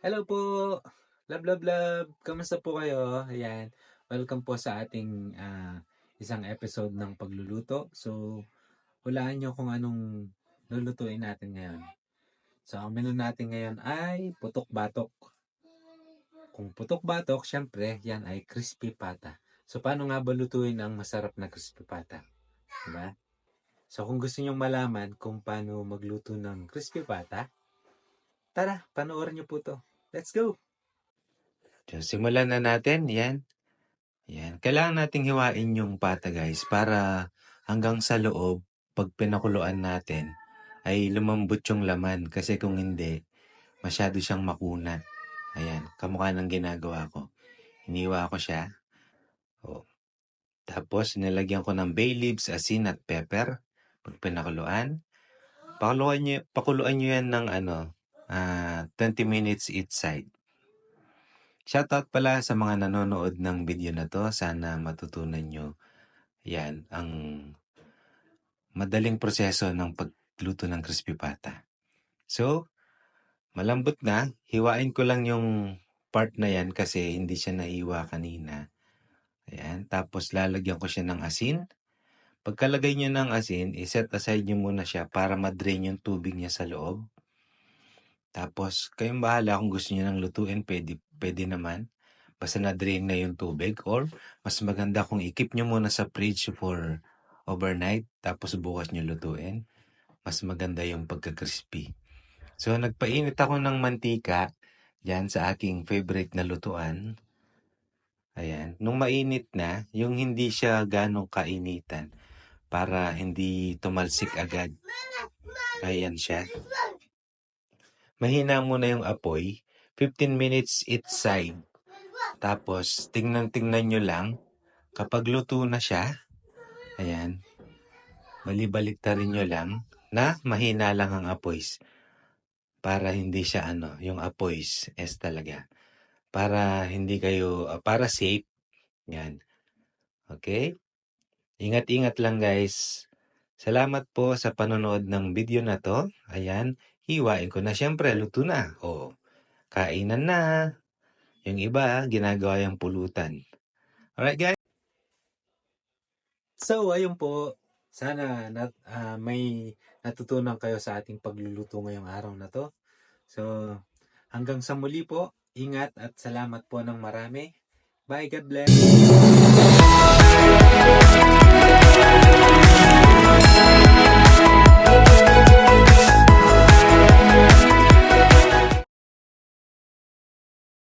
Hello po! Love, love, love! Kamusta po kayo? Ayan. Welcome po sa ating isang episode ng pagluluto. So, hulaan nyo kung anong lulutuin natin ngayon. So, ang menu natin ngayon ay putok-batok. Kung putok-batok, syempre, yan ay crispy pata. So, paano nga ba lutuin ang masarap na crispy pata? Diba? So, kung gusto nyong malaman kung paano magluto ng crispy pata, tara, panoorin nyo po to. Let's go! So, simulan na natin. Yan. Yan. Kailangan nating hiwain yung pata guys para hanggang sa loob, pag pinakuluan natin, ay lumambot yung laman. Kasi kung hindi, masyado siyang makuna. Ayan. Kamukha ng ginagawa ko. Hiniwa ko siya. O. Tapos, nilagyan ko ng bay leaves, asin at pepper. Pag pinakuluan. Pakuluan nyo yan ng 20 minutes each side. Shoutout pala sa mga nanonood ng video na to. Sana matutunan nyo yan ang madaling proseso ng pagluto ng crispy pata. So, malambot na. Hiwain ko lang yung part na yan kasi hindi siya naiwa kanina. Ayan. Tapos lalagyan ko siya ng asin. Pagkalagay nyo ng asin, iset aside nyo muna siya para madrain yung tubig niya sa loob. Tapos, kayong bahala kung gusto nyo nang lutuin, pwede naman. Basta na-drain na yung tubig, or mas maganda kung i-keep nyo muna sa fridge for overnight tapos bukas nyo lutuin. Mas maganda yung pagka-crispy. So, nagpainit ako ng mantika dyan sa aking favorite na lutuan. Ayan. Nung mainit na, yung hindi siya ganong kainitan para hindi tumalsik agad. Ayan siya. Mahina muna yung apoy. 15 minutes each side. Tapos, tingnan nyo lang. Kapag luto na siya, ayan, balibaliktarin nyo lang na mahina lang ang apoy. Para hindi siya yung apoy es talaga. Para hindi kayo, para safe. Yan. Okay? Ingat-ingat lang guys. Salamat po sa panonood ng video na to. Ayan, hiwain ko na. Siyempre, luto na. O, kainan na. Yung iba, ginagawa yung pulutan. Alright guys? So, ayun po. Sana may natutunan kayo sa ating pagluluto ngayong araw na to. So, hanggang sa muli po. Ingat at salamat po ng marami. Bye, God bless.